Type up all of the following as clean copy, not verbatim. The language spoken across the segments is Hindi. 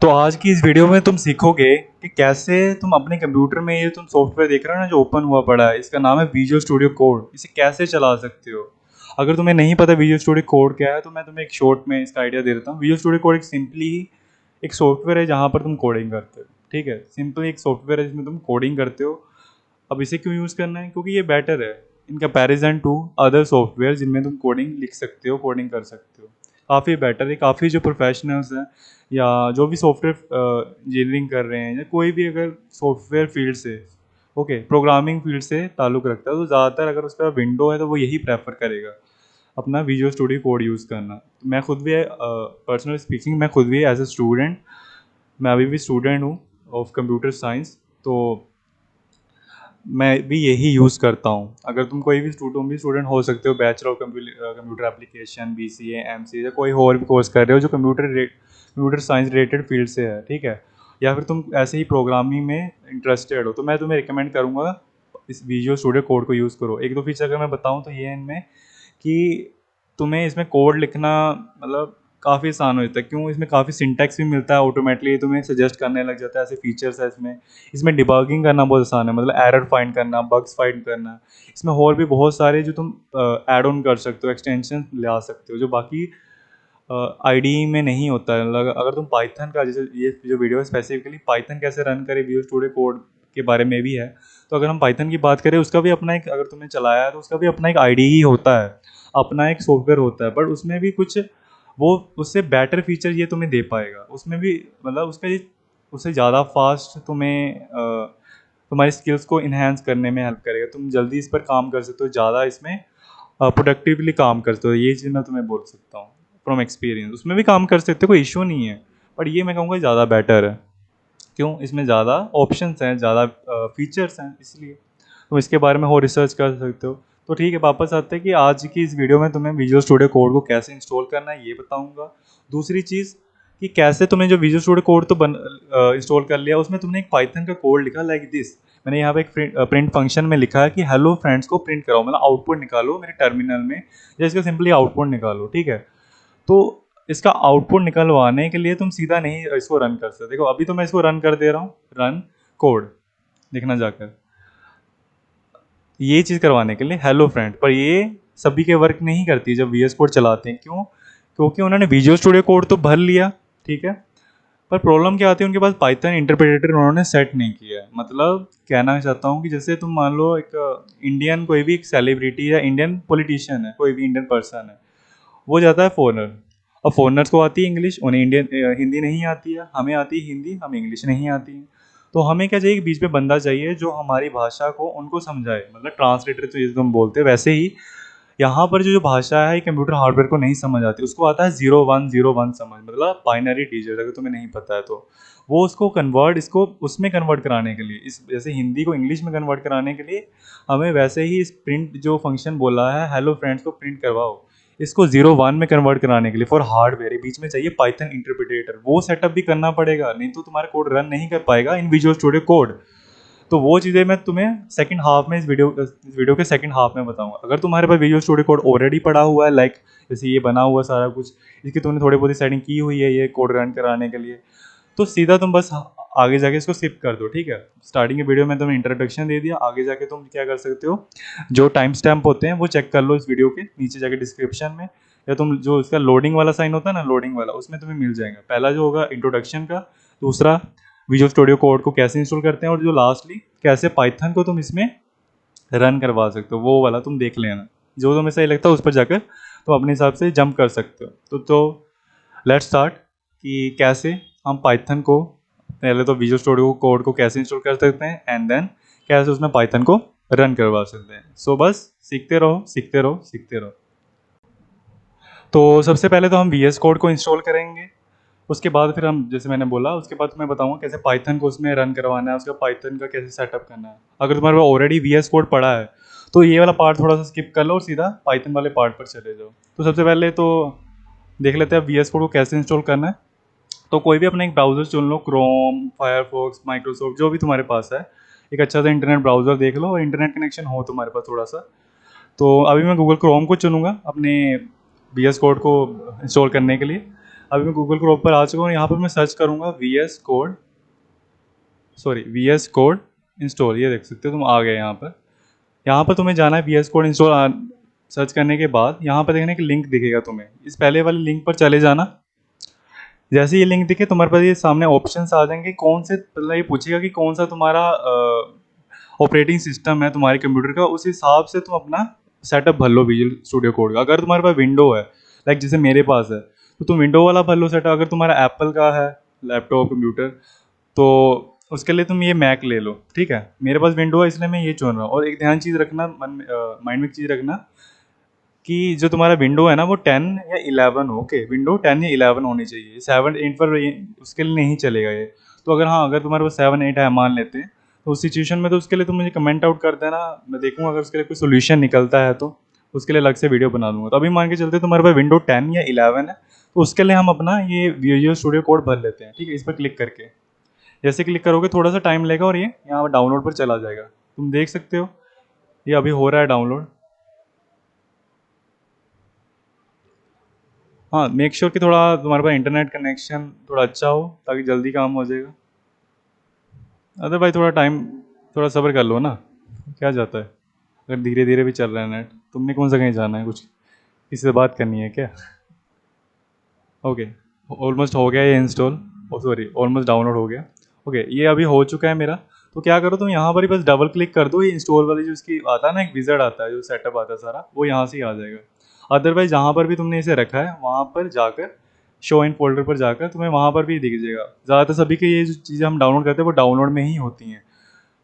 तो आज की इस वीडियो में तुम सीखोगे कि कैसे तुम अपने कंप्यूटर में ये तुम सॉफ्टवेयर देख रहे हो ना जो ओपन हुआ पड़ा है, इसका नाम है विजुअल स्टूडियो कोड। इसे कैसे चला सकते हो। अगर तुम्हें नहीं पता विजुअल स्टूडियो कोड क्या है तो मैं तुम्हें एक शॉर्ट में इसका आइडिया दे देता हूँ। विजुअल स्टूडियो कोड एक सिंपली ही एक सॉफ्टवेयर है जहाँ पर तुम कोडिंग करते हो। ठीक है, सिंपली एक सॉफ्टवेयर है जिसमें तुम कोडिंग करते हो। अब इसे क्यों यूज़ करना है, क्योंकि ये बेटर है in comparison to other software जिनमें तुम कोडिंग लिख सकते हो, कोडिंग कर सकते हो। काफ़ी बेटर है। काफ़ी जो प्रोफेशनल्स हैं या जो भी सॉफ्टवेयर इंजीनियरिंग कर रहे हैं या कोई भी अगर सॉफ्टवेयर फील्ड से ओके प्रोग्रामिंग फील्ड से ताल्लुक़ रखता है तो ज़्यादातर अगर उसका विंडो है तो वो यही प्रेफर करेगा अपना विजुअल स्टूडियो कोड यूज़ करना। मैं खुद भी पर्सनल स्पीकिंग, मैं खुद भी एज ए स्टूडेंट, मैं अभी भी स्टूडेंट हूँ ऑफ कंप्यूटर साइंस। तो मैं भी यही यूज़ करता हूँ। अगर तुम कोई भी स्टूडेंट हो सकते हो, bachelor of computer application, BCA, MCA या कोई और भी कोर्स कर रहे हो जो कंप्यूटर साइंस रिलेटेड फील्ड से है, ठीक है, या फिर तुम ऐसे ही प्रोग्रामिंग में इंटरेस्टेड हो, तो मैं तुम्हें रिकमेंड करूँगा इस विजुअल स्टूडियो कोड को यूज़ करो। एक दो फीचर अगर मैं बताऊँ तो ये है इनमें कि तुम्हें इसमें कोड लिखना मतलब काफ़ी आसान हो जाता है। क्यों, इसमें काफ़ी सिंटैक्स भी मिलता है, ऑटोमेटिकली तुम्हें सजेस्ट करने लग जाता है, ऐसे फीचर्स है इसमें। इसमें डिबगिंग करना बहुत आसान है, मतलब एरर फाइंड करना, बग्स फाइंड करना। इसमें और भी बहुत सारे जो तुम ऐड ऑन कर सकते हो, एक्सटेंशन ला सकते हो जो बाकी IDE में नहीं होता है। अगर तुम पाइथन का, जैसे ये जो वीडियो है स्पेसिफिकली पाइथन कैसे रन करे विजुअल स्टूडियो कोड के बारे में भी है, तो अगर हम पाइथन की बात करें उसका भी अपना एक, अगर तुमने चलाया है तो उसका भी अपना एक IDE होता है, अपना एक सॉफ्टवेयर होता है, बट उसमें भी कुछ वो उससे बेटर फीचर ये तुम्हें दे पाएगा। उसमें भी मतलब उसका ये उससे ज़्यादा फास्ट तुम्हें तुम्हारी स्किल्स को इन्हेंस करने में हेल्प करेगा। तुम जल्दी इस पर काम कर सकते हो, ज़्यादा इसमें प्रोडक्टिवली काम करते हो। ये चीज़ मैं तुम्हें बोल सकता हूँ फ्रॉम एक्सपीरियंस। उसमें भी काम कर सकते हो, कोई इशू नहीं है, बट ये मैं कहूँगा ज़्यादा बेटर है। क्यों, इसमें ज़्यादा ऑप्शंस हैं, ज़्यादा फीचर्स हैं, इसलिए तुम इसके बारे में और रिसर्च कर सकते हो। तो ठीक है, वापस आते हैं कि आज की इस वीडियो में तुम्हें विजुअल स्टूडियो कोड को कैसे इंस्टॉल करना है ये बताऊंगा। दूसरी चीज़ कि कैसे तुम्हें जो विजुअल स्टूडियो कोड तो इंस्टॉल कर लिया, उसमें तुमने एक पाइथन का कोड लिखा लाइक दिस। मैंने यहाँ पे एक प्रिंट फंक्शन में लिखा है कि हेलो फ्रेंड्स को प्रिंट कराओ, मतलब आउटपुट निकालो मेरे टर्मिनल में, या इसका सिंपली आउटपुट निकालो। ठीक है, तो इसका आउटपुट निकलवाने के लिए तुम सीधा नहीं इसको रन कर सकते। देखो अभी तो मैं इसको रन कर दे रहा हूँ, रन कोड देखना जाकर, ये चीज़ करवाने के लिए हेलो फ्रेंड, पर ये सभी के वर्क नहीं करती जब VS कोड चलाते हैं। क्यों, क्योंकि उन्होंने विजुअल स्टूडियो कोड तो भर लिया, ठीक है, पर प्रॉब्लम क्या आती है, उनके पास पाइथन इंटरप्रेटर उन्होंने सेट नहीं किया है। मतलब कहना चाहता हूँ कि जैसे तुम मान लो एक इंडियन कोई भी एक सेलिब्रिटी या इंडियन पॉलिटिशियन है, कोई भी इंडियन पर्सन है, वो जाता है फॉरनर। अब फॉरनर्स को आती है इंग्लिश, उन्हें इंडियन हिंदी नहीं आती है, हमें आती है हिंदी, हमें इंग्लिश नहीं आती है। तो हमें क्या चाहिए, बीच में बंदा चाहिए जो हमारी भाषा को उनको समझाए, मतलब ट्रांसलेटर तो जैसे तुम बोलते हैं वैसे ही। यहाँ पर जो जो भाषा है कंप्यूटर हार्डवेयर को नहीं समझ आती, उसको आता है 0101 समझ, मतलब बाइनरी डिजिट, अगर तुम्हें नहीं पता है तो वो उसको कन्वर्ट, इसको उसमें कन्वर्ट कराने के लिए, इस जैसे हिंदी को इंग्लिश में कन्वर्ट कराने के लिए हमें वैसे ही इस प्रिंट जो फंक्शन बोला है हेलो फ्रेंड्स को प्रिंट करवाओ, इसको 01 में कन्वर्ट कराने के लिए फॉर हार्डवेयर बीच में चाहिए पाइथन इंटरप्रिटेटर। वो सेटअप भी करना पड़ेगा, नहीं तो तुम्हारा कोड रन नहीं कर पाएगा इन विजुअल स्टूडियो कोड। तो वो चीज़ें मैं तुम्हें सेकंड हाफ में, इस वीडियो के सेकंड हाफ में बताऊंगा। अगर तुम्हारे पास विजुअल स्टूडियो कोड ऑलरेडी पड़ा हुआ है, लाइक जैसे ये बना हुआ सारा कुछ, इसकी तुमने थोड़ी बहुत सेटिंग की हुई है ये कोड रन कराने के लिए, तो सीधा तुम बस आगे जाके इसको स्किप कर दो। ठीक है, स्टार्टिंग के वीडियो में तुमने इंट्रोडक्शन दे दिया, आगे जाके तुम क्या कर सकते हो, जो टाइम स्टैम्प होते हैं वो चेक कर लो इस वीडियो के नीचे जाके डिस्क्रिप्शन में, या तुम जो इसका लोडिंग वाला साइन होता है ना, लोडिंग वाला, उसमें तुम्हें मिल जाएगा। पहला जो होगा इंट्रोडक्शन का, दूसरा विजुअल स्टूडियो कोड को कैसे इंस्टॉल करते हैं, और जो लास्टली कैसे पाइथन को तुम इसमें रन करवा सकते हो, वो वाला तुम देख लेना। जो तुम्हें सही लगता है उस पर जाकर तुम अपने हिसाब से जंप कर सकते हो। तो लेट्स स्टार्ट कि कैसे हम पाइथन को, पहले तो विजुअल स्टूडियो कोड को कैसे इंस्टॉल कर सकते हैं, एंड देन कैसे उसमें पाइथन को रन करवा सकते हैं। सो बस सीखते रहो, सीखते रहो, सीखते रहो। तो सबसे पहले तो हम VS कोड को इंस्टॉल करेंगे, उसके बाद फिर हम, जैसे मैंने बोला, उसके बाद मैं बताऊंगा कैसे पाइथन को उसमें रन करवाना है, उसका पाइथन का कैसे सेटअप करना है। अगर तुम्हारे पास ऑलरेडी VS कोड पड़ा है तो ये वाला पार्ट थोड़ा सा स्किप कर लो और सीधा पाइथन वाले पार्ट पर चले जाओ। तो सबसे पहले तो देख लेते हैं VS कोड को कैसे इंस्टॉल करना है। तो कोई भी अपना एक ब्राउज़र चुन लो, क्रोम, फायरफॉक्स, माइक्रोसॉफ्ट, जो भी तुम्हारे पास है। एक अच्छा सा इंटरनेट ब्राउज़र देख लो और इंटरनेट कनेक्शन हो तुम्हारे पास थोड़ा सा। तो अभी मैं गूगल क्रोम को चुनूँगा अपने VS कोड को इंस्टॉल करने के लिए। अभी मैं गूगल क्रोम पर आ चुका हूँ, यहाँ पर मैं सर्च करूँगा वी एस कोड इंस्टॉल। ये देख सकते हो तुम, आ गए यहाँ पर। यहाँ पर तुम्हें जाना है V S code install. Search करने के बाद यहाँ पर देखना एक लिंक दिखेगा तुम्हें, इस पहले वाले लिंक पर चले जाना। जैसे ये लिंक दिखे तुम्हारे पास ये सामने ऑप्शंस आ जाएंगे, कौन से, मतलब ये पूछेगा कि कौन सा तुम्हारा ऑपरेटिंग सिस्टम है तुम्हारे कंप्यूटर का, उस हिसाब से तुम अपना सेटअप भर लो विजुअल स्टूडियो कोड का। अगर तुम्हारे पास विंडो है, लाइक जैसे मेरे पास है, तो तुम विंडो वाला भर लो सेटअप। अगर तुम्हारा एप्पल का है लैपटॉप कंप्यूटर, तो उसके लिए तुम ये मैक ले लो, ठीक है। मेरे पास विंडो है इसलिए मैं ये चुन रहा हूँ। और एक ध्यान चीज़ रखना, माइंड में एक चीज़ रखना कि जो तुम्हारा विंडो है ना वो 10 या 11 हो। ओके, विंडो 10 या 11 होनी चाहिए, 7 8 पर उसके लिए नहीं चलेगा ये। तो अगर तुम्हारे पास 7 8 है मान लेते हैं, तो उस सिचुएशन में तो उसके लिए तुम मुझे कमेंट आउट कर देना, मैं देखूंगा अगर उसके लिए कोई सोल्यूशन निकलता है तो उसके लिए अलग से वीडियो बना दूंगा। तो अभी मान के चलते तुम्हारे पास विंडो 10 या 11 है, तो उसके लिए हम अपना ये विजुअल स्टूडियो कोड भर लेते हैं, ठीक है। इस पर क्लिक करके जैसे क्लिक करोगे थोड़ा सा टाइम लेगा और ये यहाँ पर डाउनलोड पर चला जाएगा। तुम देख सकते हो ये अभी हो रहा है डाउनलोड। हाँ, मेक श्योर कि थोड़ा तुम्हारे पास इंटरनेट कनेक्शन थोड़ा अच्छा हो ताकि जल्दी काम हो जाएगा। अरे भाई थोड़ा टाइम, थोड़ा सब्र कर लो ना, क्या जाता है। अगर धीरे धीरे भी चल रहा है नेट, तुमने कौन सा कहीं जाना है, कुछ किसी से बात करनी है क्या? ओके, ऑलमोस्ट हो गया ये इंस्टॉल, ओ सॉरी ऑलमोस्ट डाउनलोड हो गया। ओके, ये अभी हो चुका है मेरा। तो क्या करो तुम यहाँ पर ही बस डबल क्लिक कर दो, ये इंस्टॉल वाली जो इसकी आता है ना, एक विज़ार्ड आता है जो सेटअप आता है सारा, वो यहाँ से ही आ जाएगा। अदरवाइज जहाँ पर भी तुमने इसे रखा है वहाँ पर जाकर शो इन फोल्डर पर जाकर तुम्हें वहाँ पर भी दिख जाएगा। ज़्यादातर सभी के ये जो चीज़ें हम डाउनलोड करते हैं वो डाउनलोड में ही होती हैं।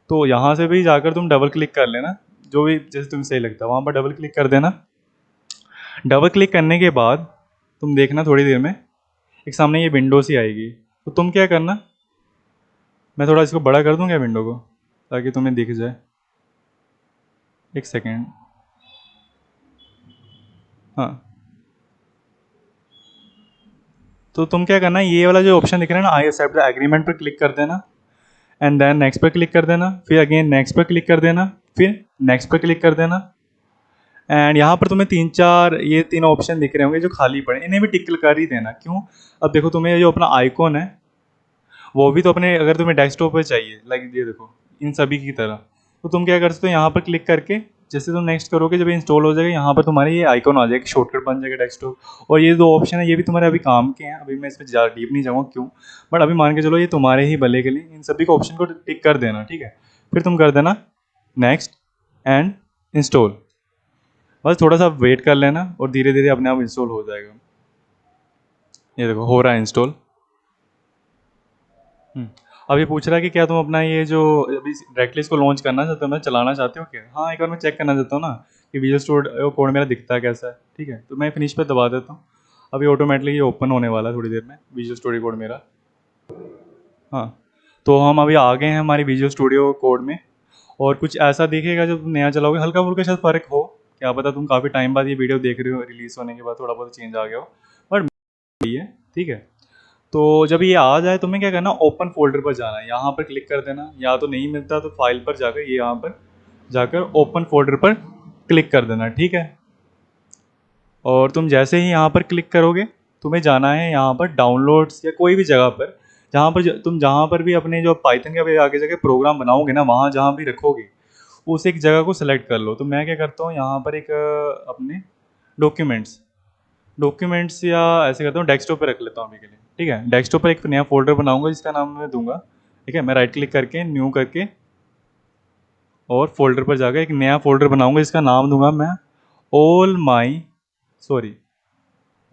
तो यहाँ से भी जाकर तुम डबल क्लिक कर लेना, जो भी जैसे तुम्हें सही लगता है वहाँ पर डबल क्लिक कर देना। डबल क्लिक करने के बाद तुम देखना थोड़ी देर में एक सामने ये विंडो सी आएगी। तो तुम क्या करना, मैं थोड़ा इसको बड़ा कर दूँ क्या विंडो को, ताकि तुम्हें दिख जाए। एक सेकेंड, हाँ। तो तुम क्या करना, ये वाला जो ऑप्शन दिख रहा है ना, आई एक्सेप्ट द एग्रीमेंट पर क्लिक कर देना, एंड देन नेक्स्ट पर क्लिक कर देना, फिर अगेन नेक्स्ट पर क्लिक कर देना, फिर नेक्स्ट पर क्लिक कर देना। एंड यहाँ पर तुम्हें ये तीन ऑप्शन दिख रहे होंगे जो खाली पड़े, इन्हें भी टिक कर ही देना। क्यों? अब देखो तुम्हें जो अपना आइकॉन है वो भी तो अपने, अगर तुम्हें डेस्कटॉप पर चाहिए, लाइक ये देखो इन सभी की तरह, तो तुम क्या कर सकते हो, यहाँ पर क्लिक करके जैसे तुम नेक्स्ट करोगे जब इंस्टॉल हो जाएगा यहाँ पर तुम्हारे ये आइकॉन आ जाएगा, शॉर्टकट बन जाएगा डेस्कटॉप। और ये दो ऑप्शन है ये भी तुम्हारे अभी काम के हैं, अभी मैं इसमें ज़्यादा डीप नहीं जाऊँगा क्यों, बट अभी मान के चलो ये तुम्हारे ही भले के लिए, इन सभी को ऑप्शन को टिक कर देना, ठीक है। फिर तुम कर देना नेक्स्ट एंड इंस्टॉल। बस थोड़ा सा वेट कर लेना और धीरे धीरे अपने आप इंस्टॉल हो जाएगा। ये देखो हो रहा है इंस्टॉल। अब ये पूछ रहा है कि क्या तुम अपना ये जो अभी डायरेक्टली इसको लॉन्च करना चाहते हो, मैं चलाना चाहते हो क्या? हाँ, एक बार मैं चेक करना चाहता हूँ ना कि विजुअल स्टूडियो कोड मेरा दिखता है कैसा है, ठीक है। तो मैं फिनिश पे दबा देता हूँ, अभी ऑटोमेटिकली ये ओपन होने वाला है थोड़ी देर में विजुअल स्टूडियो कोड मेरा। हाँ, तो हम अभी आ गए हैं हमारी विजुअल स्टूडियो कोड में। और कुछ ऐसा दिखेगा जब तुम नया चलाओगे, हल्का फुल्का शायद फ़र्क हो, क्या पता तुम काफ़ी टाइम बाद ये वीडियो देख रहे हो, रिलीज़ होने के बाद थोड़ा बहुत चेंज आ गया हो, बट ये ठीक है। तो जब ये आ जाए तुम्हें क्या करना, ओपन फोल्डर पर जाना है, यहाँ पर क्लिक कर देना, या तो नहीं मिलता तो फाइल पर जाकर ये यहाँ पर जाकर ओपन फोल्डर पर क्लिक कर देना, ठीक है। और तुम जैसे ही यहाँ पर क्लिक करोगे तुम्हें जाना है यहाँ पर डाउनलोड्स या कोई भी जगह पर, जहाँ पर तुम जहाँ पर भी अपने जो पाइथन के अभी आगे जाके प्रोग्राम बनाओगे ना, वहाँ जहाँ भी रखोगे उस एक जगह को सिलेक्ट कर लो। तो मैं क्या करता हूँ यहाँ पर एक अपने डॉक्यूमेंट्स या ऐसे करता हूँ डेस्कटॉप पे रख लेता हूँ अभी के लिए, ठीक है। डेस्कटॉप पर एक नया फोल्डर बनाऊंगा जिसका नाम मैं दूंगा, ठीक है। मैं राइट क्लिक करके न्यू करके और फोल्डर पर जाकर एक नया फोल्डर बनाऊंगा जिसका नाम दूंगा मैं all my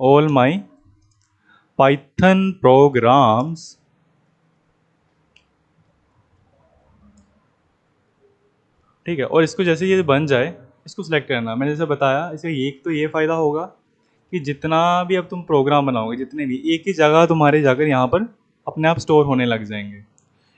all my Python programs, ठीक है। और इसको जैसे ये बन जाए इसको सिलेक्ट करना, मैंने जैसे बताया इसका एक तो ये फ़ायदा होगा कि जितना भी अब तुम प्रोग्राम बनाओगे, जितने भी एक ही जगह तुम्हारे जाकर यहाँ पर अपने आप स्टोर होने लग जाएंगे।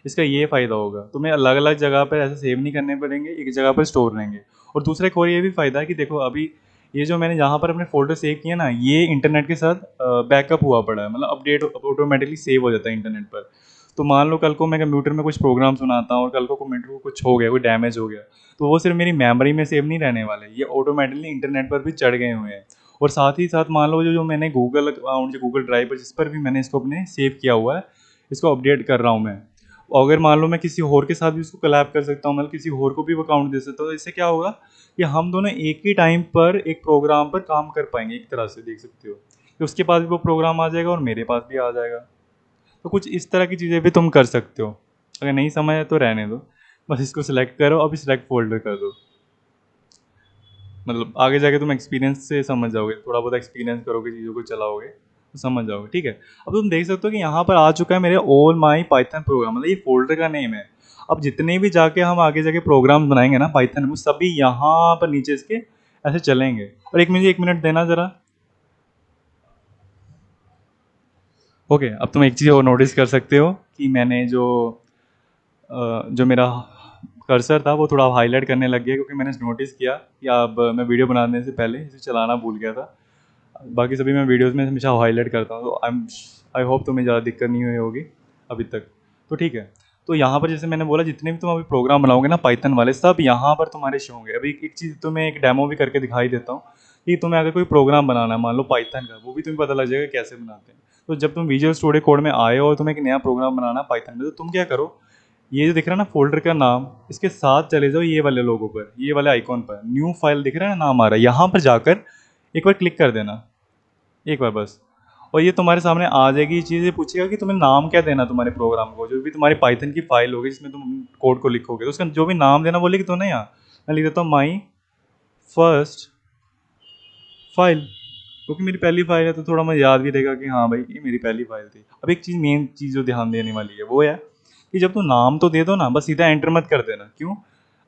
इसका ये फ़ायदा होगा, तुम्हें अलग अलग जगह पर ऐसे सेव नहीं करने पड़ेंगे, एक जगह पर स्टोर रहेंगे। और दूसरा एक और ये भी फ़ायदा है कि देखो अभी ये जो मैंने जहाँ पर अपने फोल्डर सेव किया ना, ये इंटरनेट के साथ बैकअप हुआ पड़ा है, मतलब अपडेट ऑटोमेटिकली सेव हो जाता है इंटरनेट पर। तो मान लो कल को मैं कंप्यूटर में कुछ प्रोग्राम सुनाता हूँ और कल को कंप्यूटर को कुछ हो गया, कोई डैमेज हो गया, तो वो सिर्फ मेरी मेमोरी में सेव नहीं रहने वाले, ये ऑटोमेटिकली इंटरनेट पर भी चढ़ गए हुए हैं। और साथ ही साथ मान लो जो जो मैंने गूगल अकाउंट, जो गूगल ड्राइव पर जिस पर भी मैंने इसको अपने सेव किया हुआ है, इसको अपडेट कर रहा हूँ मैं। अगर मान लो मैं किसी और के साथ भी उसको कोलैब कर सकता हूँ, मतलब किसी और को भी वो अकाउंट दे सकता हूँ, तो इससे क्या होगा कि हम दोनों एक ही टाइम पर एक प्रोग्राम पर काम कर पाएंगे। एक तरह से देख सकते हो कि उसके पास भी वो प्रोग्राम आ जाएगा और मेरे पास भी आ जाएगा। तो कुछ इस तरह की चीज़ें भी तुम कर सकते हो। अगर नहीं समझ है तो रहने दो, बस इसको सिलेक्ट करो, अभी सिलेक्ट फोल्डर कर दो। मतलब आगे जाके तुम एक्सपीरियंस से समझ जाओगे, थोड़ा बहुत एक्सपीरियंस करोगे, चीज़ों को चलाओगे तो समझ जाओगे। ठीक है, अब तुम देख सकते हो कि यहाँ पर आ चुका है मेरे ऑल माई पाइथन प्रोग्राम, मतलब ये फोल्डर का नेम है। अब जितने भी जाके हम आगे जाके प्रोग्राम बनाएंगे ना पाइथन में, वो सभी यहाँ पर नीचे इसके ऐसे चलेंगे। और एक मिनट देना ज़रा। ओके, अब तुम एक चीज़ और नोटिस कर सकते हो कि मैंने जो मेरा कर्सर था वो थोड़ा हाईलाइट करने लग गया, क्योंकि मैंने नोटिस किया कि अब मैं वीडियो बनाने से पहले इसे चलाना भूल गया था। बाकी सभी मैं वीडियोस में हमेशा हाईलाइट करता हूँ, तो आई होप तुम्हें ज़्यादा दिक्कत नहीं हुई होगी अभी तक। तो ठीक है, तो यहाँ पर जैसे मैंने बोला, जितने भी तुम अभी प्रोग्राम बनाओगे ना पाइथन वाले, सब यहाँ पर तुम्हारे शो होंगे। अभी एक चीज़ तुम्हें एक डेमो भी करके दिखाई देता हूँ कि तुम्हें अगर कोई प्रोग्राम बनाना है मान लो पाइथन का, वो भी तुम्हें पता लग जाएगा कैसे बनाते हैं। तो जब तुम विजुअल स्टूडियो कोड में आए हो और तुम्हें एक नया प्रोग्राम बनाना है पाइथन में, तो तुम क्या करो, ये जो दिख रहा है ना फोल्डर का नाम, इसके साथ चले जाओ ये वाले लोगों पर, ये वाले आइकॉन पर, न्यू फाइल दिख रहा है ना, नाम आ रहा है, यहाँ पर जाकर एक बार क्लिक कर देना, एक बार बस। और ये तुम्हारे सामने आ जाएगी। ये चीज़ ये पूछेगा कि तुम्हें नाम क्या देना, तुम्हारे प्रोग्राम को, जो भी तुम्हारी पाइथन की फाइल होगी जिसमें तुम कोड को लिखोगे, तो उसका जो भी नाम देना वो लिख दो ना। यहाँ मैं लिख देता हूँ माई फर्स्ट फाइल, क्योंकि मेरी पहली फाइल है तो थोड़ा मुझे याद भी रहेगा कि हाँ भाई ये मेरी पहली फाइल थी। अब एक चीज़, मेन चीज़ जो ध्यान देने वाली है वो है कि जब तुम नाम तो दे दो ना, बस सीधा एंटर मत कर देना। क्यों?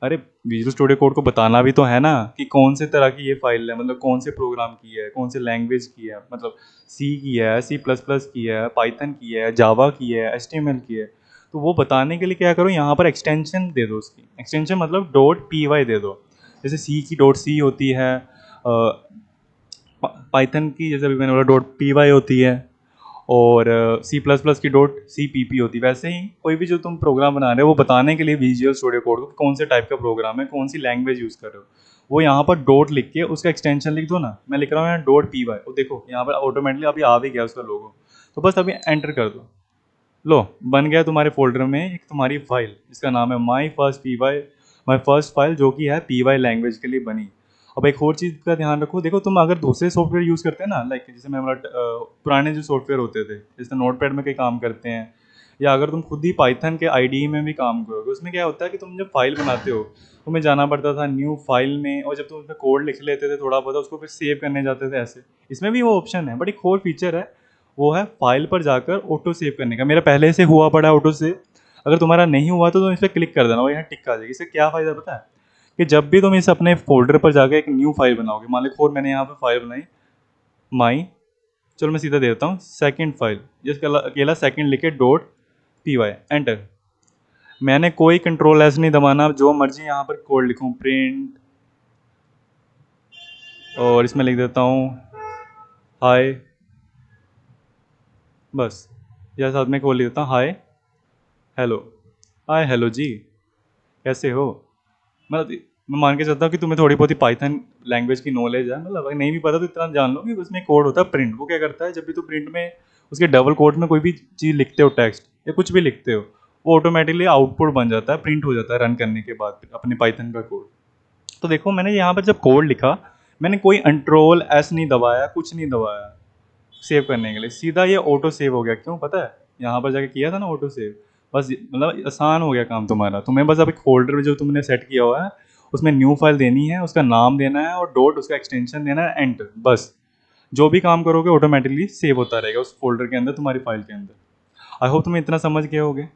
अरे विजुअल स्टूडियो कोड को बताना भी तो है ना कि कौन से तरह की ये फाइल है, मतलब कौन से प्रोग्राम की है, कौन से लैंग्वेज की है, मतलब सी की है, C++ की है, पाइथन की है, जावा की है, HTML की है। तो वो बताने के लिए क्या करो, यहाँ पर एक्सटेंशन दे दो। उसकी एक्सटेंशन मतलब .py दे दो। जैसे सी की .c होती है, पाइथन की जैसे अभी मैंने बोला .py होती है, और C++ की .cpp होती है। वैसे ही कोई भी जो तुम प्रोग्राम बना रहे हो वो बताने के लिए विजुअल स्टूडियो कोड को कौन से टाइप का प्रोग्राम है, कौन सी लैंग्वेज यूज़ कर रहे हो, वो यहाँ पर डॉट लिख के उसका एक्सटेंशन लिख दो ना। मैं लिख रहा हूँ यहाँ .py, वो देखो यहाँ पर ऑटोमेटिकली अभी आ भी गया उसका लोगो। तो बस अभी एंटर कर दो, लो बन गया तुम्हारे फोल्डर में एक तुम्हारी फाइल जिसका नाम है माई फर्स्ट फाइल, जो कि है py लैंग्वेज के लिए बनी। अब एक और चीज़ का ध्यान रखो, देखो तुम अगर दूसरे सॉफ्टवेयर यूज़ करते हैं ना, लाइक जैसे मैं बोला पुराने जो सॉफ्टवेयर होते थे, जैसे नोटपैड में कई काम करते हैं, या अगर तुम खुद ही पाइथन के IDE में भी काम करोगे, उसमें क्या होता है कि तुम जब फाइल बनाते हो तुम्हें जाना पड़ता था न्यू फाइल में, और जब तुम उसमें कोड लिख लेते थे थोड़ा बहुत, उसको फिर सेव करने जाते थे ऐसे। इसमें भी वो ऑप्शन है, बट एक और फीचर है, वो है फाइल पर जाकर ऑटो सेव करने का। मेरा पहले से हुआ पड़ा है ऑटो सेव, अगर तुम्हारा नहीं हुआ तो तुम इस पर क्लिक कर देना, वो यहाँ टिक आ जाएगी। इससे क्या फ़ायदा पता है कि जब भी तुम इस अपने फोल्डर पर जाकर एक न्यू फाइल बनाओगे, मान लो और मैंने यहाँ पर फाइल बनाई माई, चलो मैं सीधा दे देता हूँ सेकंड फाइल, जिसका अकेला सेकंड लिखे .py, एंटर। मैंने कोई कंट्रोल एस नहीं दबाना, जो मर्जी यहाँ पर कोड लिखूँ, प्रिंट, और इसमें लिख देता हूँ हाय, बस या साथ में कोड लिख देता हूँ हाय हेलो, हाय हेलो जी, कैसे हो। मतलब मैं मान के चलता हूँ कि तुम्हें थोड़ी बहुत ही पाइथन लैंग्वेज की नॉलेज है, मतलब अगर नहीं भी पता तो इतना जान लो कि उसमें कोड होता है प्रिंट। वो क्या करता है, जब भी तुम प्रिंट में उसके डबल कोट में कोई भी चीज़ लिखते हो, टेक्स्ट या कुछ भी लिखते हो, वो ऑटोमेटिकली आउटपुट बन जाता है, प्रिंट हो जाता है रन करने के बाद अपने पाइथन का कोड। तो देखो मैंने यहाँ पर जब कोड लिखा, मैंने कोई कंट्रोल एस नहीं दबाया, कुछ नहीं दबाया सेव करने के लिए, सीधा ये ऑटो सेव हो गया। क्यों पता है? यहाँ पर जाके किया था ना ऑटो सेव, बस मतलब आसान हो गया काम तुम्हारा। तुम्हें बस अब एक फोल्डर जो तुमने सेट किया हुआ है उसमें न्यू फाइल देनी है, उसका नाम देना है और डॉट उसका एक्सटेंशन देना है, एंटर। बस जो भी काम करोगे ऑटोमेटिकली सेव होता रहेगा उस फोल्डर के अंदर, तुम्हारी फाइल के अंदर। आई होप तुम्हें इतना समझ गए होगे।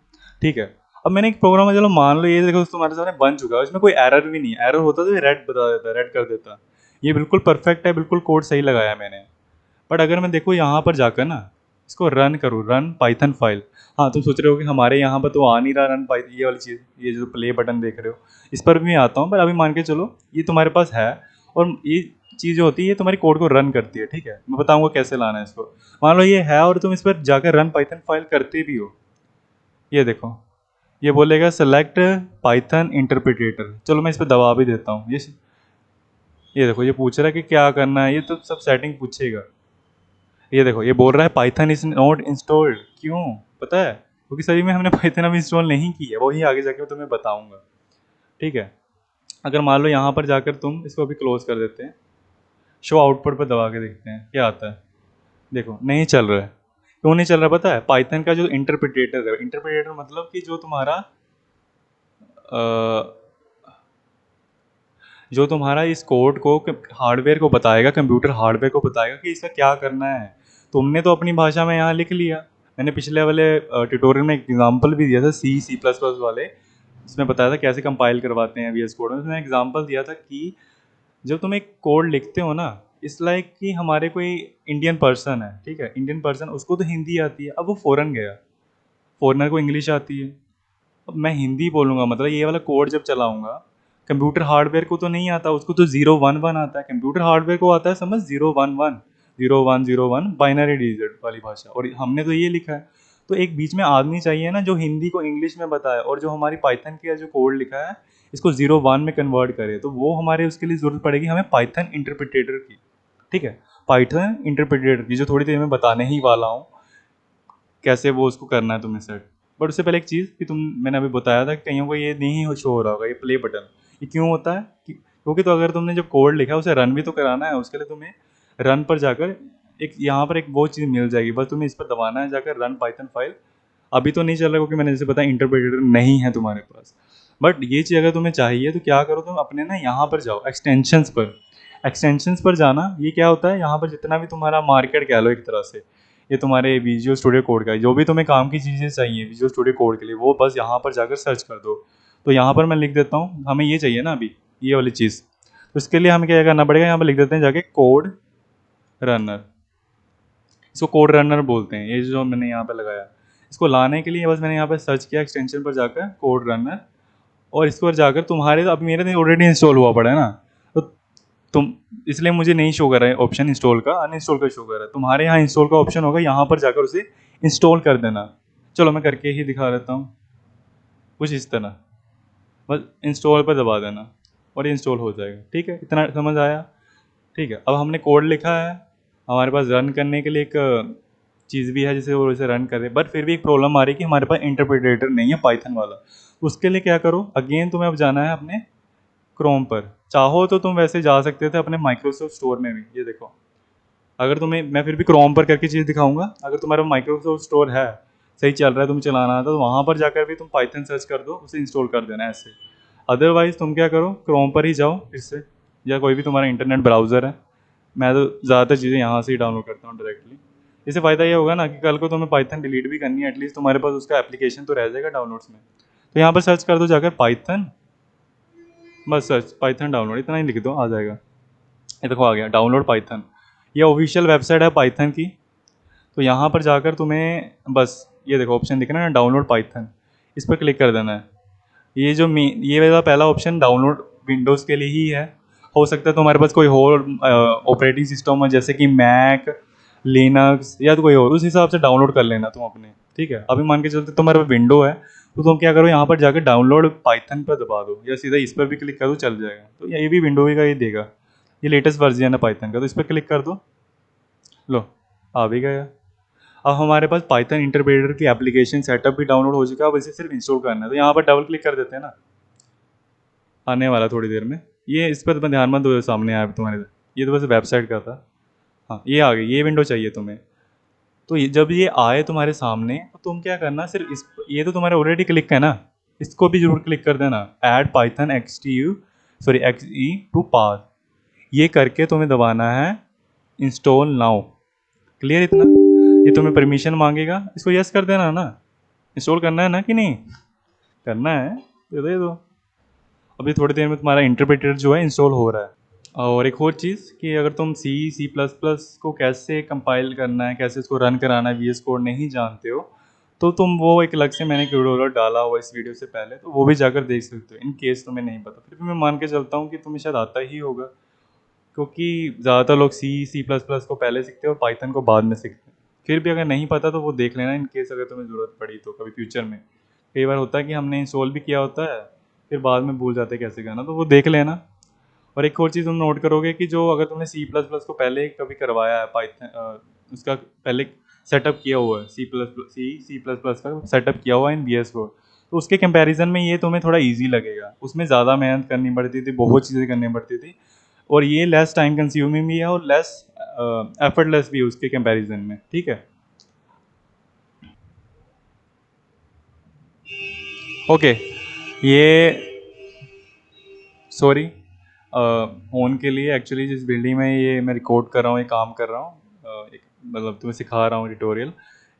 ठीक है, अब मैंने एक प्रोग्राम, चलो मान लो ये देखो तुम्हारे सामने बन चुका है, इसमें कोई एरर भी नहीं है। एरर होता तो रेड बता देता, रेड कर देता। ये बिल्कुल परफेक्ट है, बिल्कुल कोड सही लगाया मैंने। बट अगर मैं देखो यहाँ पर जाकर ना इसको रन करूँ, रन पाइथन फाइल, हाँ तुम सोच रहे हो कि हमारे यहाँ पर तो आ नहीं रहा रन पाइथन, ये वाली चीज़, ये जो प्ले बटन देख रहे हो इस पर भी मैं आता हूँ, पर अभी मान के चलो ये तुम्हारे पास है, और ये चीज़ जो होती है ये तुम्हारी कोड को रन करती है। ठीक है, मैं बताऊँगा कैसे लाना है इसको। मान लो ये है और तुम इस पर जाकर रन पाइथन फाइल करते भी हो, ये देखो ये बोलेगा सेलेक्ट पाइथन इंटरप्रिटेटर। चलो मैं इस पर दबा भी देता हूँ, ये ये देखो ये पूछ रहा है कि क्या करना है, ये तो सब सेटिंग पूछेगा। ये देखो ये बोल रहा है पाइथन इज नॉट इंस्टॉल्ड, क्यों पता है? क्योंकि सही में हमने पाइथन अभी इंस्टॉल नहीं की है, वही आगे जाके मैं तुम्हें बताऊंगा। ठीक है, अगर मान लो यहाँ पर जाकर तुम इसको अभी क्लोज कर देते हैं, शो आउटपुट पर दबा के देखते हैं क्या आता है। देखो नहीं चल रहा है। क्यों नहीं चल रहा पता है? पाइथन का जो इंटरप्रिटेटर है, इंटरप्रिटेटर मतलब कि जो तुम्हारा जो तुम्हारा इस कोड को हार्डवेयर को बताएगा, कंप्यूटर हार्डवेयर को बताएगा कि इसका क्या करना है। तुमने तो अपनी भाषा में यहाँ लिख लिया। मैंने पिछले वाले ट्यूटोरियल में एक एग्जांपल भी दिया था, सी प्लस प्लस वाले, जिसमें बताया था कैसे कंपाइल करवाते हैं वीएस कोड में। उसमें एग्जांपल दिया था कि जब तुम एक कोड लिखते हो ना, इस लाइक कि हमारे कोई इंडियन पर्सन है, ठीक है, इंडियन पर्सन, उसको तो हिंदी आती है, अब वो फॉरेन गया, फॉरेनर को इंग्लिश आती है। अब मैं हिंदी बोलूँगा, मतलब ये वाला कोड जब चलाऊंगा, कंप्यूटर हार्डवेयर को तो नहीं आता, उसको तो 0 1 1 आता है। कंप्यूटर हार्डवेयर को आता है समझ 0 1 1, 0 1 0 1 बाइनरी डिजिट वाली भाषा, और हमने तो ये लिखा है। तो एक बीच में आदमी चाहिए ना जो हिंदी को इंग्लिश में बताए, और जो हमारी पाइथन का जो कोड लिखा है इसको 0 1 में कन्वर्ट करे। तो वो हमारे उसके लिए ज़रूरत पड़ेगी हमें पाइथन इंटरप्रिटेटर की। ठीक है, पाइथन इंटरप्रिटेटर की, जो थोड़ी देर में बताने ही वाला हूँ कैसे वो उसको करना है तुम्हें सेट। बट उससे पहले एक चीज़ कि मैंने अभी बताया था कि कईयों को ये नहीं शो हो रहा होगा, ये प्ले बटन, ये क्यों होता है क्योंकि तो अगर तुमने जब कोड लिखा है उसे रन भी तो कराना है, उसके लिए तुम्हें रन पर जाकर एक यहाँ पर एक वो चीज़ मिल जाएगी, बस तुम्हें इस पर दबाना है जाकर, रन पाइथन फाइल। अभी तो नहीं चल रहा क्योंकि मैंने जैसे बताया इंटरप्रेटर नहीं है तुम्हारे पास। बट ये चीज़ अगर तुम्हें चाहिए तो क्या करो, तुम अपने ना यहाँ पर जाओ एक्सटेंशंस पर। एक्सटेंशंस पर जाना, ये क्या होता है, यहाँ पर जितना भी तुम्हारा मार्केट कह लो एक तरह से, ये तुम्हारे विजुअल स्टूडियो कोड का जो भी तुम्हें काम की चीज़ें चाहिए विजुअल स्टूडियो कोड के लिए, वो बस यहाँ पर जाकर सर्च कर दो। तो यहाँ पर मैं लिख देता हूँ, हमें ये चाहिए ना अभी, ये वाली चीज़। तो इसके लिए हमें क्या करना पड़ेगा, यहाँ पर लिख देते हैं जाके कोड रनर। इसको कोड रनर बोलते हैं, ये जो मैंने यहाँ पर लगाया। इसको लाने के लिए बस मैंने यहाँ पर सर्च किया एक्सटेंशन पर जाकर कोड रनर, और इस पर जाकर तुम्हारे, अब मेरे तो ऑलरेडी इंस्टॉल हुआ पड़ा है ना, तो तुम, इसलिए मुझे नहीं शो कर रहा है ऑप्शन इंस्टॉल का, अनइंस्टॉल का शो कर रहा है। तुम्हारे यहाँ इंस्टॉल का ऑप्शन होगा, यहाँ पर जाकर उसे इंस्टॉल कर देना। चलो मैं करके ही दिखा देता हूँ, कुछ इस तरह, बस इंस्टॉल पर दबा देना और ये इंस्टॉल हो जाएगा। ठीक है, इतना समझ आया? ठीक है, अब हमने कोड लिखा है, हमारे पास रन करने के लिए एक चीज़ भी है जिसे वो इसे रन करे, बट फिर भी एक प्रॉब्लम आ रही है कि हमारे पास इंटरप्रेटर नहीं है पाइथन वाला। उसके लिए क्या करो, अगेन तुम्हें अब जाना है अपने क्रोम पर। चाहो तो तुम वैसे जा सकते थे अपने माइक्रोसॉफ्ट स्टोर में भी, ये देखो, अगर तुम्हें, मैं फिर भी क्रोम पर करके चीज़ दिखाऊंगा, अगर तुम्हारा माइक्रोसॉफ्ट स्टोर है, सही चल रहा है, तुम्हें चलाना आता, तो वहाँ पर जाकर भी तुम पाइथन सर्च कर दो, उसे इंस्टॉल कर देना ऐसे। अदरवाइज़ तुम क्या करो, क्रोम पर ही जाओ फिर से, या कोई भी तुम्हारा इंटरनेट ब्राउज़र है। मैं तो ज़्यादातर चीज़ें यहाँ से ही डाउनलोड करता हूँ डायरेक्टली। इससे फ़ायदा ये होगा ना कि कल को तुम्हें पाइथन डिलीट भी करनी है, एटलीस्ट तुम्हारे पास उसका एप्लीकेशन तो रह जाएगा डाउनलोड्स में। तो यहाँ पर सर्च कर दो जाकर पाइथन, बस सर्च पाइथन डाउनलोड इतना ही लिख दो, आ जाएगा। ये देखो आ गया डाउनलोड पाइथन, ये ऑफिशियल वेबसाइट है पाइथन की। तो यहाँ पर जाकर तुम्हें बस ये देखो ऑप्शन दिख रहा है ना, डाउनलोड पाइथन, इस पर क्लिक कर देना है। ये जो ये वाला पहला ऑप्शन डाउनलोड विंडोज़ के लिए ही है। हो सकता है तुम्हारे पास कोई और ऑपरेटिंग सिस्टम हो, जैसे कि मैक, लिनक्स या तो कोई और, उस हिसाब से डाउनलोड कर लेना तुम अपने। ठीक है, अभी मान के चलते तुम्हारे पास विंडो है, तो तुम क्या करो, यहाँ पर जाकर डाउनलोड पाइथन पर दबा दो, या सीधा इस पर भी क्लिक करो, चल जाएगा। तो ये भी विंडो का ही देगा, ये लेटेस्ट वर्जन है पाइथन का, तो इस पर क्लिक कर दो, लो आ भी गया। अब हमारे पास पाइथन इंटरप्रेटर की एप्लीकेशन सेटअप भी डाउनलोड हो चुका है, अब इसे सिर्फ इंस्टॉल करना है। तो यहाँ पर डबल क्लिक कर देते हैं ना, आने वाला थोड़ी देर में। ये इस पर तुम्हें ध्यान मत दो, सामने आया तुम्हारे, ये तो बस वेबसाइट का था। हाँ ये आ गई, ये विंडो चाहिए तुम्हें। तो ये जब ये आए तुम्हारे सामने, तो तुम क्या करना, सिर्फ इस, ये तो तुम्हारे ऑलरेडी क्लिक है ना, इसको भी जरूर क्लिक कर देना, add Python X E to path, ये करके तुम्हें दबाना है इंस्टॉल नाउ। क्लियर इतना? ये तुम्हें परमिशन मांगेगा, इसको यस कर देना ना, इंस्टॉल करना है ना कि नहीं करना है, दे दो। अभी थोड़ी देर में तुम्हारा इंटरप्रेटर जो है इंस्टॉल हो रहा है। और एक और चीज़ कि अगर तुम सी प्लस प्लस को कैसे कंपाइल करना है, कैसे इसको रन कराना है, वीएस कोड नहीं जानते हो, तो तुम वो एक अलग से मैंने ट्यूटोरियल डाला हुआ इस वीडियो से पहले, तो वो भी जाकर देख सकते हो इन केस तुम्हें नहीं पता। फिर भी मैं मान के चलता हूँ कि तुम्हें शायद आता ही होगा, क्योंकि ज़्यादातर लोग सी प्लस प्लस को पहले सीखते हैं और पाइथन को बाद में सीखते हैं। फिर भी अगर नहीं पता तो वो देख लेना इन केस अगर तुम्हें ज़रूरत पड़ी तो कभी फ्यूचर में। कई बार होता है कि हमने इंस्टॉल भी किया होता है, फिर बाद में भूल जाते हैं कैसे करना, तो वो देख लेना। और एक और चीज़ तुम नोट करोगे कि जो अगर तुमने सी प्लस प्लस को पहले कभी करवाया है पाइथन, उसका पहले सेटअप किया हुआ है, सी प्लस प्लस का सेटअप किया हुआ है इन वी एस कोड, तो उसके कंपैरिजन में ये तुम्हें थोड़ा इजी लगेगा। उसमें ज़्यादा मेहनत करनी पड़ती थी, बहुत चीज़ें करनी पड़ती थी, और ये लेस टाइम कंज्यूमिंग भी है और लेस एफर्टलेस भी है उसके कंपैरिजन में। ठीक है, ओके। ये सॉरी, फ़ोन के लिए एक्चुअली जिस बिल्डिंग में ये मैं रिकॉर्ड कर रहा हूँ, ये काम कर रहा हूँ, एक मतलब तुम्हें सिखा रहा हूँ ट्यूटोरियल,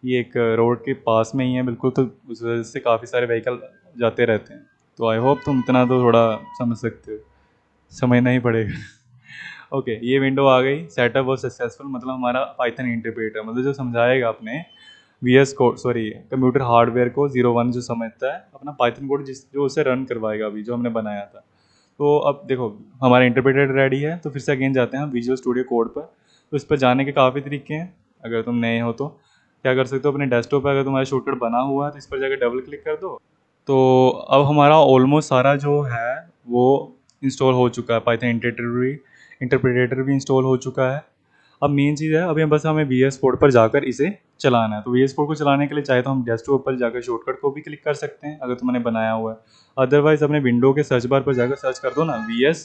ये एक रोड के पास में ही है बिल्कुल, तो उस वजह से काफ़ी सारे व्हीकल जाते रहते हैं। तो आई होप तुम इतना तो थोड़ा समझ सकते हो, समझना ही पड़ेगा। ओके, ये विंडो आ गई, सेटअप वो सक्सेसफुल, मतलब हमारा पाइथन इंटरप्रेटर मतलब जो समझाएगा अपने V S code, sorry computer hardware को 01 जो समझता है अपना पाइथन कोड, जिस जो उसे रन करवाएगा अभी जो हमने बनाया था। तो अब देखो हमारा इंटरप्रेटर रेडी है, तो फिर से अगेन जाते हैं हम विजुअल स्टूडियो कोड पर। तो इस पर जाने के काफ़ी तरीके हैं। अगर तुम नए हो तो क्या कर सकते हो, अपने डेस्कटॉप पर अगर तुम्हारा शॉर्टकट बना हुआ है तो इस पर जाकर डबल क्लिक कर दो। तो अब हमारा ऑलमोस्ट सारा जो है वो इंस्टॉल हो चुका है, पाइथन इंटरप्रेटर भी इंस्टॉल हो चुका है। अब मेन चीज़ है, अभी बस हमें वी एस कोड पर जाकर इसे चलाना है। तो वी एस कोड को चलाने के लिए चाहे तो हम डेस्कटॉप पर जाकर शॉर्टकट को भी क्लिक कर सकते हैं अगर तुमने बनाया हुआ है, अदरवाइज अपने विंडो के सर्च बार पर जाकर सर्च कर दो ना वी एस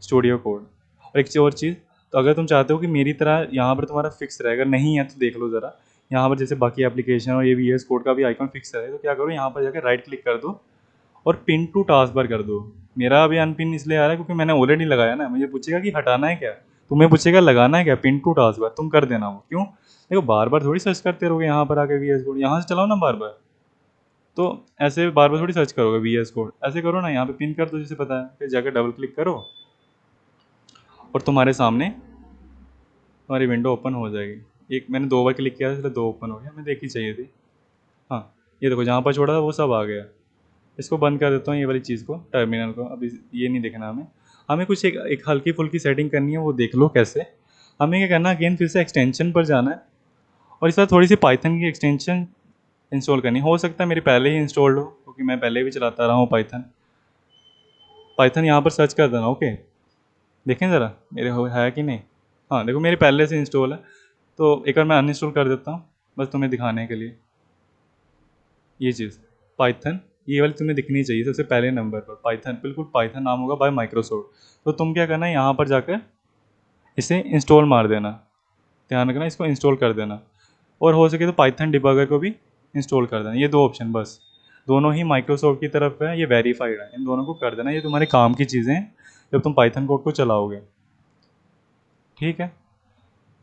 स्टूडियो कोड। और एक और चीज़, तो अगर तुम चाहते हो कि मेरी तरह यहाँ पर तुम्हारा फिक्स रहेगा, नहीं है तो देख लो ज़रा, यहाँ पर जैसे बाकी एप्लीकेशन और ये वी एस कोड का भी आइकॉन फिक्स है, तो क्या करो यहाँ पर जाकर राइट क्लिक कर दो और पिन टू टास्क बार कर दो। मेरा अभी अनपिन इसलिए आ रहा है क्योंकि मैंने ऑलरेडी लगाया ना, मुझे पूछेगा कि हटाना है क्या, तुम्हें पूछेगा लगाना है क्या, पिन टू टास्क बार तुम कर देना वो। क्यों, देखो बार बार थोड़ी सर्च करते रहोगे यहाँ पर आके वी एस कोड, यहाँ से चलाओ ना बार बार, तो ऐसे बार बार थोड़ी सर्च करोगे वी एस कोड, ऐसे करो ना यहाँ पे पिन कर दो जैसे पता है, फिर जाकर डबल क्लिक करो और तुम्हारे सामने तुम्हारी विंडो ओपन हो जाएगी। एक मैंने 2 बार क्लिक किया था इसलिए 2 ओपन हो गया, मैं देखी चाहिए थी। हाँ, ये देखो जहाँ पर छोड़ा था वो सब आ गया। इसको बंद कर देता हूँ ये वाली चीज़ को, टर्मिनल को, अभी ये नहीं देखना हमें। हमें कुछ एक हल्की फुल्की सेटिंग करनी है, वो देख लो कैसे। हमें क्या करना, अगेन फिर से एक्सटेंशन पर जाना है और इस बार थोड़ी सी पाइथन की एक्सटेंशन इंस्टॉल करनी। हो सकता है मेरी पहले ही इंस्टॉल्ड हो क्योंकि मैं पहले भी चलाता रहा हूँ पाइथन। पाइथन यहाँ पर सर्च कर देना। ओके, देखें ज़रा मेरे हो है कि नहीं। हाँ देखो मेरे पहले से इंस्टॉल है, तो एक बार मैं अनइंस्टॉल कर देता हूँ बस तुम्हें दिखाने के लिए। ये चीज़ पाइथन, ये वाली तुम्हें दिखनी चाहिए सबसे पहले नंबर पर, पाइथन, बिल्कुल पाइथन नाम होगा बाय माइक्रोसॉफ्ट। तो तुम क्या करना है, यहाँ पर जाकर इसे इंस्टॉल मार देना, ध्यान रखना इसको इंस्टॉल कर देना, और हो सके तो पाइथन डिबगर को भी इंस्टॉल कर देना। ये 2 ऑप्शन बस, दोनों ही माइक्रोसॉफ्ट की तरफ है, ये वेरीफाइड है, इन दोनों को कर देना, ये तुम्हारे काम की चीज़ें हैं जब तुम पाइथन कोड को चलाओगे। ठीक है,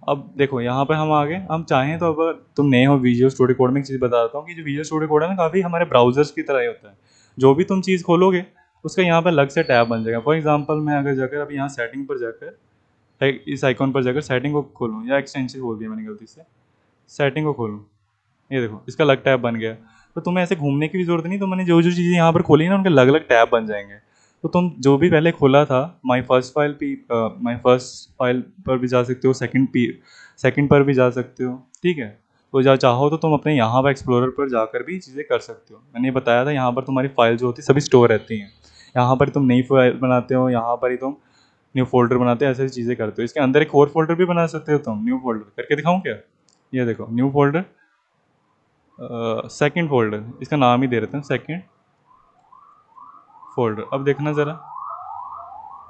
अब देखो यहाँ पर हम आ गए। हम चाहें तो अगर तुम नए हो विजुअल स्टूडियो कोड में, एक चीज़ बता देता हूँ कि जो विजुअल स्टूडियो कोड है ना, काफ़ी हमारे ब्राउजर्स की तरह ही होता है। जो भी तुम चीज़ खोलोगे उसका यहाँ पर अलग से टैब बन जाएगा। फॉर एग्जांपल मैं अगर जाकर अब यहाँ सेटिंग पर जाकर इस आइकॉन पर जाकर सेटिंग को खोलूँ, या एक्सटेंशन खोल दिया मैंने गलती से, सेटिंग को खोलूँ, ये देखो इसका अलग टैब बन गया। तो तुम्हें ऐसे घूमने की भी जरूरत नहीं, तो मैंने जो जो चीज़ें यहाँ पर खोली ना उनके अलग अलग टैब बन जाएंगे। तो तुम जो भी पहले खोला था माई फर्स्ट फाइल पर भी जा सकते हो, सेकंड पर भी जा सकते हो। ठीक है, तो जा चाहो तो तुम अपने यहाँ पर एक्सप्लोरर पर जाकर भी चीज़ें कर सकते हो। मैंने ये बताया था यहाँ पर तुम्हारी फाइल जो होती है सभी स्टोर रहती हैं। यहाँ पर तुम नई फाइल बनाते हो, यहाँ पर ही तुम न्यू फोल्डर बनाते हो, ऐसी चीज़ें करते हो। इसके अंदर एक और फोल्डर भी बना सकते हो तुम, न्यू फोल्डर करके दिखाऊँ क्या, ये देखो न्यू फोल्डर, सेकंड फोल्डर, इसका नाम ही दे रहे थे सेकंड फोल्डर। अब देखना ज़रा,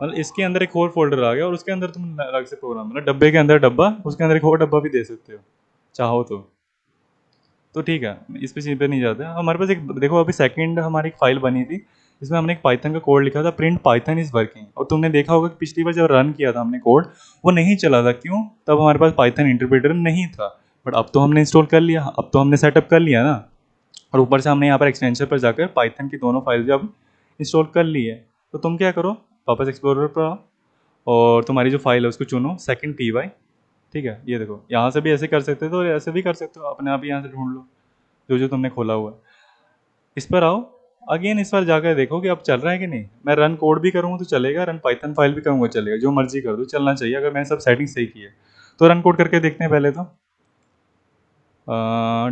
मतलब इसके अंदर एक और फोल्डर आ गया और उसके अंदर तुम अलग से प्रोग्राम, मतलब डब्बे के अंदर डब्बा, उसके अंदर एक और डब्बा भी दे सकते हो चाहो तो ठीक है, इस पे चीज़ पे नहीं जाते। हमारे पास एक देखो अभी सेकंड हमारी एक फाइल बनी थी, इसमें हमने एक पाइथन का कोड लिखा था, प्रिंट पाइथन इज़ वर्किंग। और तुमने देखा होगा कि पिछली बार जब रन किया था हमने कोड, वो नहीं चला था। क्यों, तब हमारे पास पाइथन इंटरप्रेटर नहीं था। बट अब तो हमने इंस्टॉल कर लिया, अब तो हमने सेटअप कर लिया ना, और ऊपर से हमने यहाँ पर एक्सटेंशन पर जाकर पाइथन की दोनों फाइल भी अब इंस्टॉल कर ली है। तो तुम क्या करो, वापस एक्सप्लोरर पर आओ और तुम्हारी जो फाइल है उसको चुनो सेकंड पी वाई। ठीक है, ये देखो यहाँ से भी ऐसे कर सकते हो तो ऐसे भी कर सकते हो, अपने आप ही यहाँ से ढूंढ लो जो जो तुमने खोला हुआ है। इस पर आओ, अगेन इस पर जाकर देखो कि अब चल रहा है कि नहीं। मैं रन कोड भी करूँगा तो चलेगा, रन पाइथन फाइल भी करूँगा चलेगा, जो मर्जी कर दो चलना चाहिए अगर मैंने सब सेटिंग सही की है। तो रन कोड करके देखते हैं पहले तो।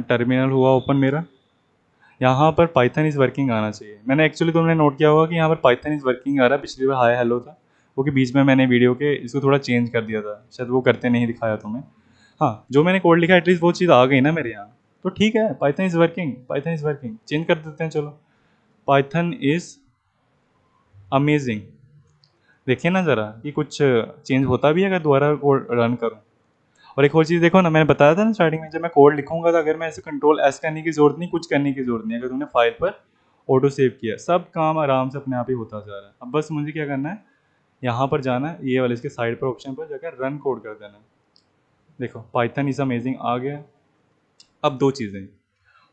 टर्मिनल हुआ ओपन मेरा, यहाँ पर पाइथन इज़ वर्किंग आना चाहिए। मैंने एक्चुअली तुमने नोट किया होगा कि यहाँ पर पाइथन इज़ वर्किंग आ रहा है, पिछली बार हाय हेलो था, वो कि बीच में मैंने वीडियो के इसको थोड़ा चेंज कर दिया था, शायद वो करते नहीं दिखाया तुम्हें। हाँ, जो मैंने कोड लिखा एटलीस्ट वो चीज़ आ गई ना मेरे यहाँ, तो ठीक है। Python is working, Python is working, change कर देते हैं चलो। Python is amazing. देखिए ना ज़रा कि कुछ चेंज होता भी है अगर दोबारा कोड रन करूँ। और एक और चीज़ देखो ना, मैंने बताया था ना स्टार्टिंग में, जब मैं कोड लिखूंगा तो अगर मैं ऐसे कंट्रोल एस करने की जरूरत नहीं, कुछ करने की जरूरत नहीं। अगर तुमने फाइल पर ऑटो सेव किया, सब काम आराम से अपने आप ही होता जा रहा है। अब बस मुझे क्या करना है, यहाँ पर जाना है, ये वाले इसके साइड पर ऑप्शन पर जाकर रन कोड कर देना है। देखो पाइथन इज अमेजिंग आ गया। अब दो चीज़ें,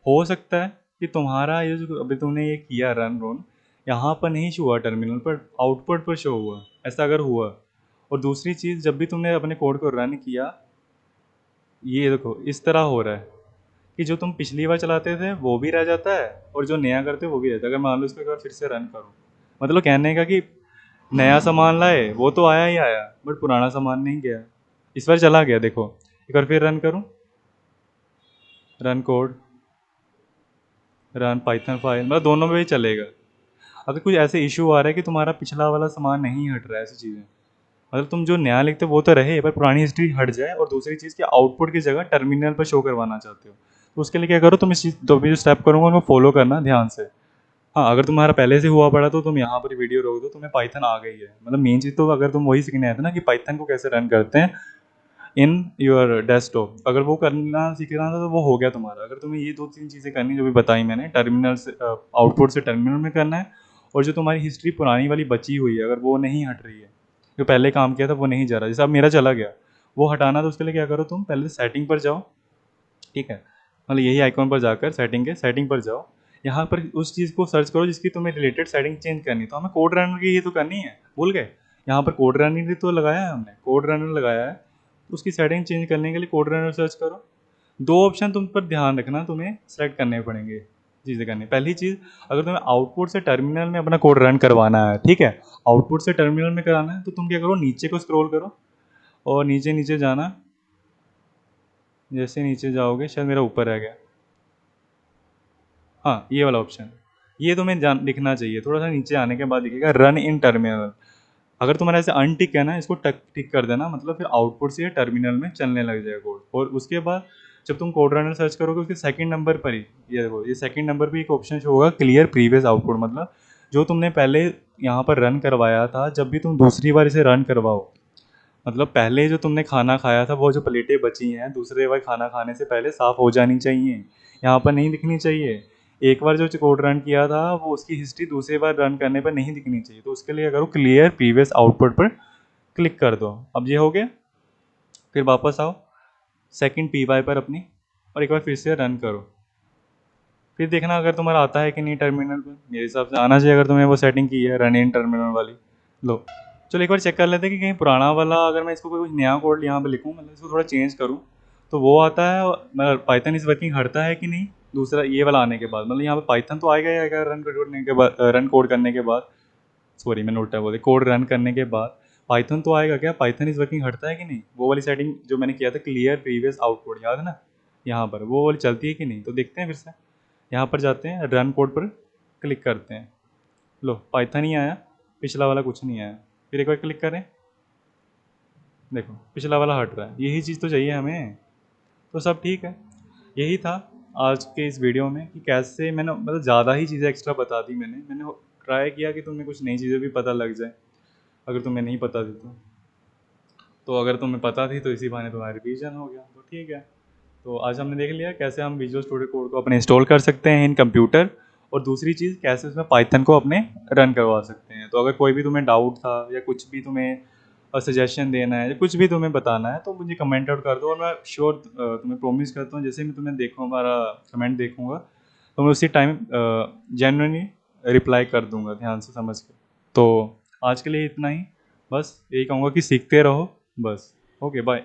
हो सकता है कि तुम्हारा ये जो अभी तुमने ये किया रन रोन, यहाँ पर नहीं शो हुआ टर्मिनल पर, आउटपुट पर शो हुआ, ऐसा अगर हुआ। और दूसरी चीज़, जब भी तुमने अपने कोड को रन किया, ये देखो इस तरह हो रहा है कि जो तुम पिछली बार चलाते थे वो भी रह जाता है, और जो नया करते हो वो भी रहता है। अगर मान लो इसको एक बार फिर से रन करो, मतलब कहने का कि नया सामान लाए वो तो आया ही आया, बट पुराना सामान नहीं गया, इस बार चला गया। देखो एक बार फिर रन करूँ, run code, run Python file, मतलब दोनों में ही चलेगा। अगर कुछ ऐसे इशू आ रहा है कि तुम्हारा पिछला वाला सामान नहीं हट रहा है, ऐसी चीज़ें, मतलब तुम जो नया लिखते हो वो तो रहे, पर पुरानी हिस्ट्री हट जाए, और दूसरी चीज़ की आउटपुट की जगह टर्मिनल पर शो करवाना चाहते हो, तो उसके लिए क्या करो तुम, इस चीज़ तो भी जो स्टेप करूँगा उनको फॉलो करना ध्यान से। हाँ, अगर तुम्हारा पहले से हुआ पड़ा तो तुम यहाँ पर वीडियो रोक दो, तुम्हें पाइथन आ गई है। मतलब मेन चीज़ तो अगर तुम वही सीखने आए थे ना कि पाइथन को कैसे रन करते हैं इन योर डेस्कटॉप, अगर वो करना सीखना था तो वो हो गया तुम्हारा। अगर तुम्हें ये दो तीन चीज़ें करनी जो भी बताई मैंने, टर्मिनल से आउटपुट से टर्मिनल में करना है, और जो तुम्हारी हिस्ट्री पुरानी वाली बची हुई है अगर वो नहीं हट रही है, जो पहले काम किया था वो नहीं जा रहा, जैसे अब मेरा चला गया, वो हटाना, तो उसके लिए क्या करो तुम, पहले सेटिंग पर जाओ, ठीक है, मतलब यही आइकॉन पर जाकर सेटिंग पर जाओ, यहाँ पर उस चीज़ को सर्च करो जिसकी तुम्हें रिलेटेड सेटिंग चेंज करनी। तो हमें कोड रनर की ये तो करनी है, भूल गए, यहाँ पर कोड रनर तो लगाया है हमने, कोड रनर लगाया है, तो उसकी सेटिंग चेंज करने के लिए कोड रनर सर्च करो। दो ऑप्शन तुम पर ध्यान रखना, तुम्हें सेलेक्ट करने पड़ेंगे, चीज़ें करनी। पहली चीज़, अगर तुम्हें आउटपुट से टर्मिनल में अपना कोड रन करवाना है, ठीक है, आउटपुट से टर्मिनल में कराना है, तो तुम क्या करो, नीचे को स्क्रॉल करो और नीचे नीचे जाना। जैसे नीचे जाओगे, शायद मेरा ऊपर रह गया, हाँ ये वाला ऑप्शन, ये तुम्हें जान दिखना चाहिए। थोड़ा सा नीचे आने के बाद दिखेगा रन इन टर्मिनल। अगर तुम्हारा ऐसे अनटिक है ना, इसको टक टिक कर देना, मतलब फिर आउटपुट से ये टर्मिनल में चलने लग जाएगा कोड। और उसके बाद जब तुम कोड रनर सर्च करोगे, उसके सेकंड नंबर पर ही ये देखो, ये सेकंड नंबर पे एक ऑप्शन शो होगा क्लियर प्रीवियस आउटपुट, मतलब जो तुमने पहले यहाँ पर रन करवाया था, जब भी तुम दूसरी बार इसे रन करवाओ, मतलब पहले जो तुमने खाना खाया था वो जो प्लेटें बची हैं दूसरे बार खाना खाने से पहले साफ़ हो जानी चाहिए, यहाँ पर नहीं दिखनी चाहिए। एक बार जो कोड रन किया था वो उसकी हिस्ट्री दूसरी बार रन करने पर नहीं दिखनी चाहिए। तो उसके लिए करो क्लियर प्रीवियस आउटपुट पर क्लिक कर दो। अब ये हो गया, फिर वापस आओ सेकंड पी वाई पर अपनी, और एक बार फिर से रन करो। फिर देखना अगर तुम्हारा आता है कि नहीं टर्मिनल पर, मेरे हिसाब से आना चाहिए अगर तुमने वो सेटिंग की है रन इन टर्मिनल वाली। लो चलो एक बार चेक कर लेते हैं कि कहीं पुराना वाला, अगर मैं इसको कोई कुछ नया कोड यहाँ पे लिखूँ, मतलब इसको थोड़ा चेंज करूँ, तो वो आता है, मतलब पाइथन इज वर्किंग हटता है कि नहीं दूसरा ये वाला आने के बाद। मतलब यहाँ पे पाइथन तो आएगा ही आएगा रन करने के बाद, रन कोड करने के बाद, सॉरी मैंने उल्टा बोले, कोड रन करने के बाद पाइथन तो आएगा। क्या पाइथन इज वर्किंग हटता है कि नहीं, वो वाली सेटिंग जो मैंने किया था क्लियर प्रीवियस आउटपुट, याद है ना, यहाँ पर वो वाली चलती है कि नहीं। तो देखते हैं फिर से, यहाँ पर जाते हैं रन कोड पर क्लिक करते हैं, लो पाइथन ही आया, पिछला वाला कुछ नहीं आया। फिर एक बार क्लिक करें, देखो पिछला वाला हट रहा है, यही चीज़ तो चाहिए हमें। तो सब ठीक है, यही था आज के इस वीडियो में कि कैसे मैंने, मतलब ज़्यादा ही चीज़ें एक्स्ट्रा बता दी मैंने ट्राई किया कि तुम्हें कुछ नई चीज़ें भी पता लग जाए अगर तुम्हें नहीं पता थी तो अगर तुम्हें पता थी तो इसी बहाने तुम्हारा रिवीजन हो गया, तो ठीक है। तो आज हमने देख लिया कैसे हम विजुअल स्टूडियो कोड को अपने इंस्टॉल कर सकते हैं इन कंप्यूटर, और दूसरी चीज़ कैसे उसमें पाइथन को अपने रन करवा सकते हैं। तो अगर कोई भी तुम्हें डाउट था या कुछ भी तुम्हें सजेशन देना है या कुछ भी तुम्हें बताना है तो मुझे कमेंट आउट कर दो, और मैं श्योर तुम्हें प्रॉमिस करता हूँ जैसे मैं तुम्हें देखूँ हमारा कमेंट देखूँगा तो मैं उसी टाइम जेन्युइनली रिप्लाई कर दूँगा ध्यान से समझ के। तो आज के लिए इतना ही, बस यही कहूँगा कि सीखते रहो बस। Okay bye.